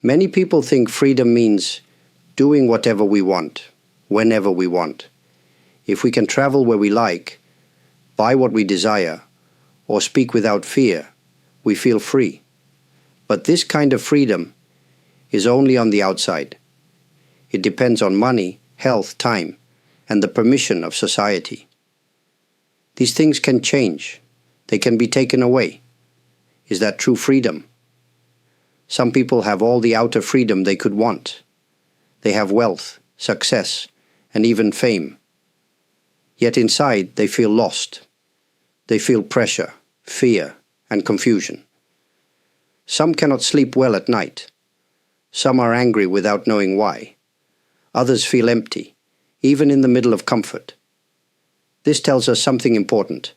Many people think freedom means doing whatever we want, whenever we want. If we can travel where we like, buy what we desire, or speak without fear, we feel free. But this kind of freedom is only on the outside. It depends on money, health, time, and the permission of society. These things can change. They can be taken away. Is that true freedom? Some people have all the outer freedom they could want. They have wealth, success, and even fame. Yet inside they feel lost. They feel pressure, fear, and confusion. Some cannot sleep well at night. Some are angry without knowing why. Others feel empty, even in the middle of comfort. This tells us something important.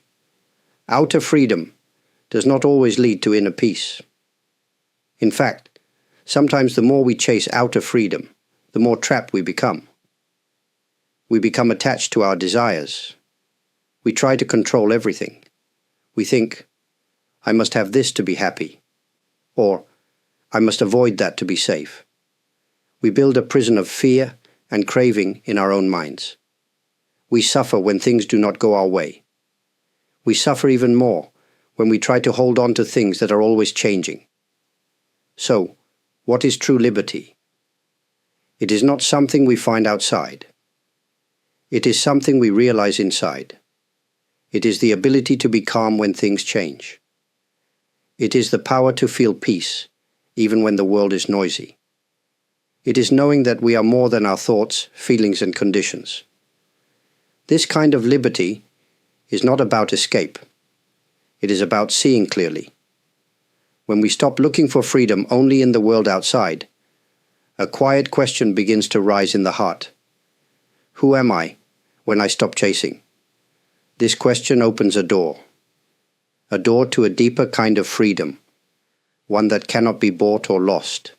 Outer freedom does not always lead to inner peace. In fact, sometimes the more we chase outer freedom, the more trapped we become. We become attached to our desires. We try to control everything. We think, I must have this to be happy, or I must avoid that to be safe. We build a prison of fear and craving in our own minds. We suffer when things do not go our way. We suffer even more when we try to hold on to things that are always changing. So, what is true liberty? It is not something we find outside. It is something we realize inside. It is the ability to be calm when things change. It is the power to feel peace, even when the world is noisy. It is knowing that we are more than our thoughts, feelings, and conditions. This kind of liberty is not about escape. It is about seeing clearly. When we stop looking for freedom only in the world outside, a quiet question begins to rise in the heart. Who am I when I stop chasing? This question opens a door to a deeper kind of freedom, one that cannot be bought or lost,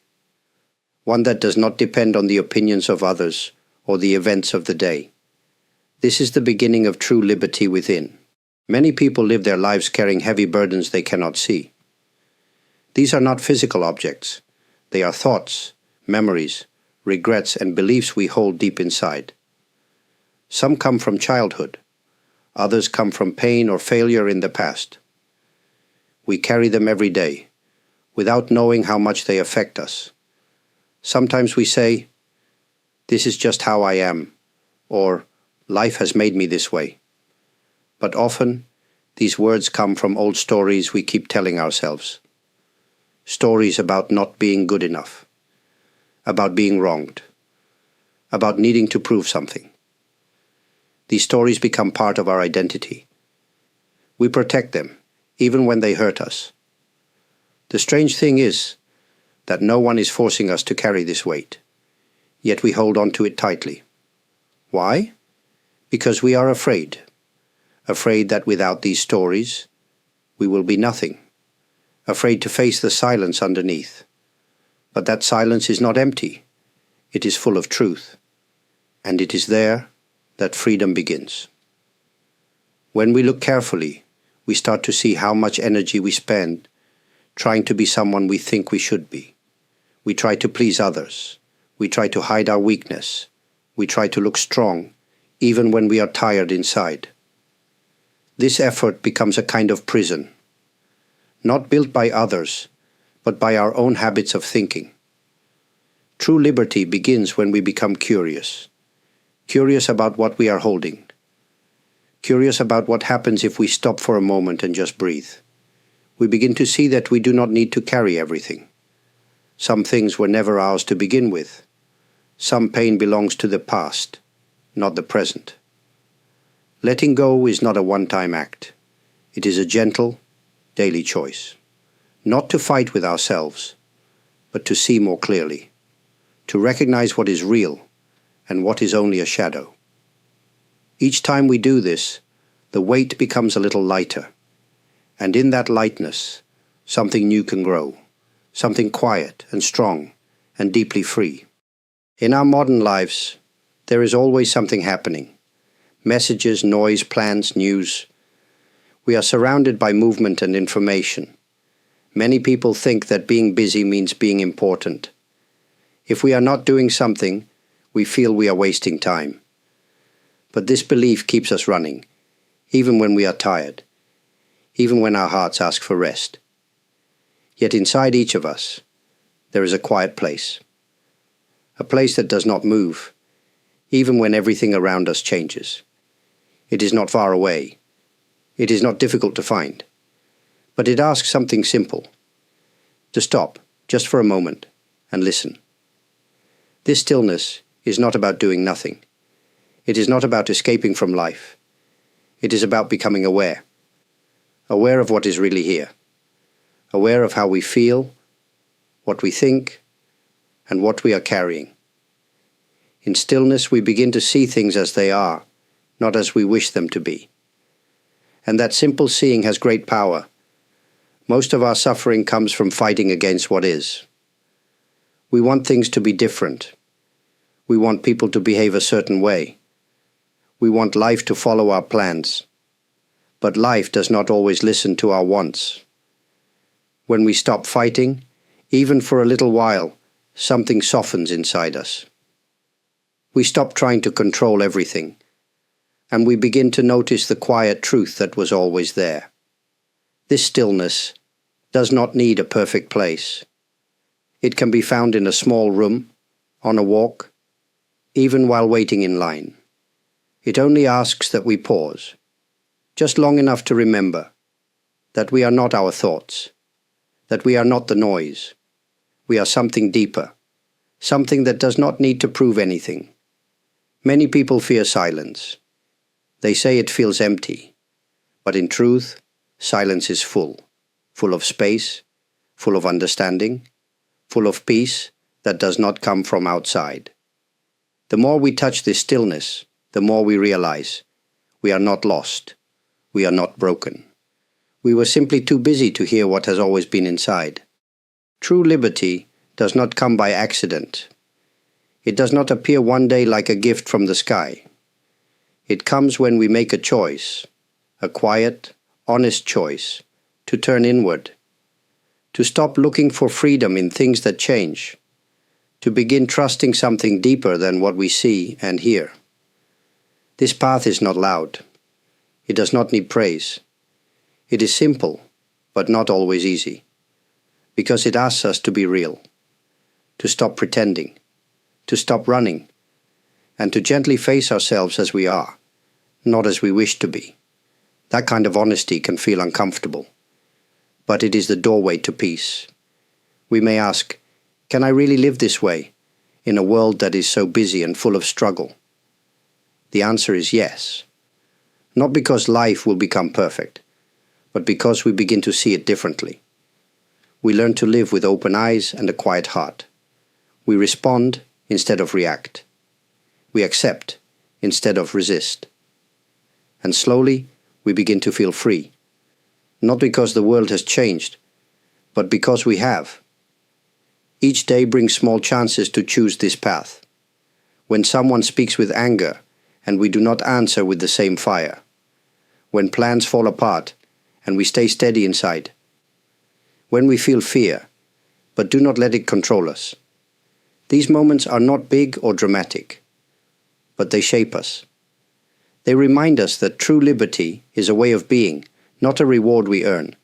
one that does not depend on the opinions of others or the events of the day. This is the beginning of true liberty within. Many people live their lives carrying heavy burdens they cannot see. These are not physical objects. They are thoughts, memories, regrets, and beliefs we hold deep inside. Some come from childhood. Others come from pain or failure in the past. We carry them every day, without knowing how much they affect us. Sometimes we say, "This is just how I am," or "Life has made me this way." But often, these words come from old stories we keep telling ourselves. Stories about not being good enough, about being wronged, about needing to prove something. These stories become part of our identity. We protect them, even when they hurt us. The strange thing is that no one is forcing us to carry this weight, yet we hold on to it tightly. Why? Because we are afraid that without these stories, we will be nothing, afraid to face the silence underneath. But that silence is not empty, it is full of truth, and it is there that freedom begins. When we look carefully, we start to see how much energy we spend trying to be someone we think we should be. We try to please others. We try to hide our weakness. We try to look strong, even when we are tired inside. This effort becomes a kind of prison, not built by others, but by our own habits of thinking. True liberty begins when we become curious about what we are holding, curious about what happens if we stop for a moment and just breathe. We begin to see that we do not need to carry everything. Some things were never ours to begin with. Some pain belongs to the past, not the present. Letting go is not a one-time act. It is a gentle, daily choice. Not to fight with ourselves, but to see more clearly, to recognize what is real and what is only a shadow. Each time we do this, the weight becomes a little lighter, and in that lightness, something new can grow, something quiet and strong and deeply free. In our modern lives, there is always something happening. Messages, noise, plans, news. We are surrounded by movement and information. Many people think that being busy means being important, If we are not doing something, we feel we are wasting time. But this belief keeps us running, even when we are tired, even when our hearts ask for rest. Yet inside each of us, there is a quiet place. A place that does not move, even when everything around us changes. It is not far away. It is not difficult to find. But it asks something simple. To stop, just for a moment, and listen. This stillness is not about doing nothing. It is not about escaping from life. It is about becoming aware. Aware of what is really here. Aware of how we feel, what we think, and what we are carrying. In stillness, we begin to see things as they are, not as we wish them to be. And that simple seeing has great power. Most of our suffering comes from fighting against what is. We want things to be different. We want people to behave a certain way. We want life to follow our plans. But life does not always listen to our wants. When we stop fighting, even for a little while, something softens inside us. We stop trying to control everything, and we begin to notice the quiet truth that was always there. This stillness does not need a perfect place. It can be found in a small room, on a walk, even while waiting in line. It only asks that we pause, just long enough to remember that we are not our thoughts, that we are not the noise. We are something deeper, something that does not need to prove anything. Many people fear silence. They say it feels empty, but in truth, silence is full of space, full of understanding, full of peace that does not come from outside. The more we touch this stillness, the more we realize we are not lost, we are not broken. We were simply too busy to hear what has always been inside. True liberty does not come by accident. It does not appear one day like a gift from the sky. It comes when we make a choice, a quiet, honest choice, to turn inward, to stop looking for freedom in things that change, to begin trusting something deeper than what we see and hear. This path is not loud. It does not need praise. It is simple, but not always easy, because it asks us to be real, to stop pretending, to stop running, and to gently face ourselves as we are, not as we wish to be. That kind of honesty can feel uncomfortable, but it is the doorway to peace. We may ask, can I really live this way, in a world that is so busy and full of struggle? The answer is yes. Not because life will become perfect, but because we begin to see it differently. We learn to live with open eyes and a quiet heart. We respond instead of react. We accept instead of resist. And slowly, we begin to feel free. Not because the world has changed, but because we have. Each day brings small chances to choose this path. When someone speaks with anger, and we do not answer with the same fire. When plans fall apart, and we stay steady inside. When we feel fear, but do not let it control us. These moments are not big or dramatic, but they shape us. They remind us that true liberty is a way of being, not a reward we earn.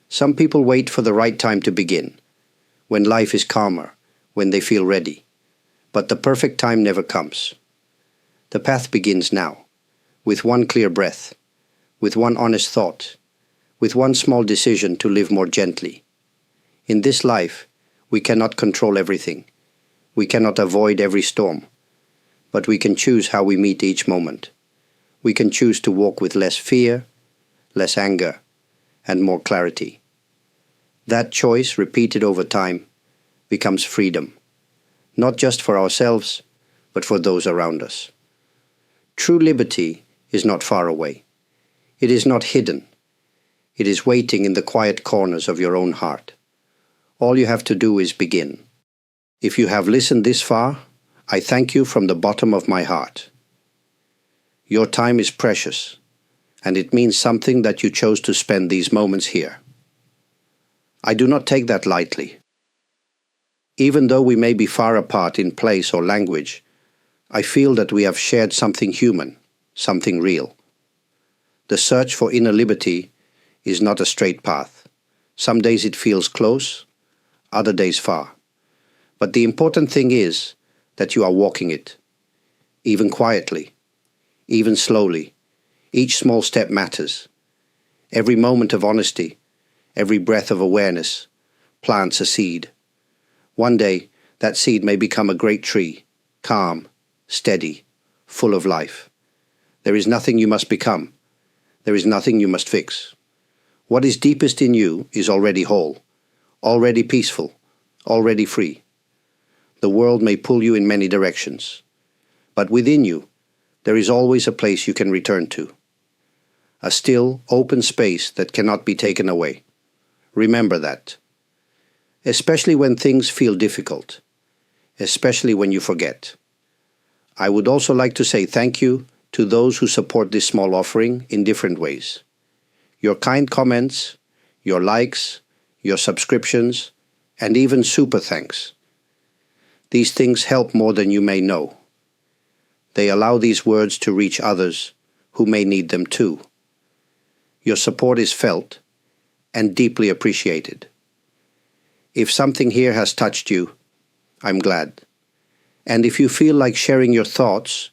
Some people wait for the right time to begin, when life is calmer, when they feel ready. But the perfect time never comes. The path begins now, with one clear breath, with one honest thought, with one small decision to live more gently. In this life, we cannot control everything. We cannot avoid every storm. But we can choose how we meet each moment. We can choose to walk with less fear, less anger, and more clarity. That choice, repeated over time, becomes freedom, not just for ourselves, but for those around us. True liberty is not far away. It is not hidden. It is waiting in the quiet corners of your own heart. All you have to do is begin. If you have listened this far, I thank you from the bottom of my heart. Your time is precious, and it means something that you chose to spend these moments here. I do not take that lightly. Even though we may be far apart in place or language, I feel that we have shared something human, something real. The search for inner liberty is not a straight path. Some days it feels close, other days far. But the important thing is that you are walking it, even quietly, even slowly. Each small step matters. Every moment of honesty, every breath of awareness plants a seed. One day, that seed may become a great tree, calm, steady, full of life. There is nothing you must become. There is nothing you must fix. What is deepest in you is already whole, already peaceful, already free. The world may pull you in many directions, but within you, there is always a place you can return to. A still, open space that cannot be taken away. Remember that. Especially when things feel difficult. Especially when you forget. I would also like to say thank you to those who support this small offering in different ways. Your kind comments, your likes, your subscriptions, and even super thanks. These things help more than you may know. They allow these words to reach others who may need them too. Your support is felt and deeply appreciated. If something here has touched you, I'm glad. And if you feel like sharing your thoughts,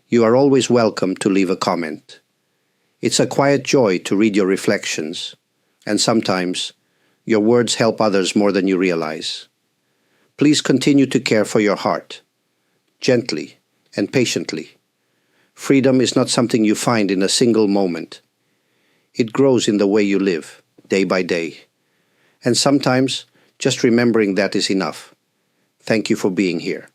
you are always welcome to leave a comment. It's a quiet joy to read your reflections, and sometimes your words help others more than you realize. Please continue to care for your heart, gently and patiently. Freedom is not something you find in a single moment. It grows in the way you live, day by day. And sometimes, just remembering that is enough. Thank you for being here.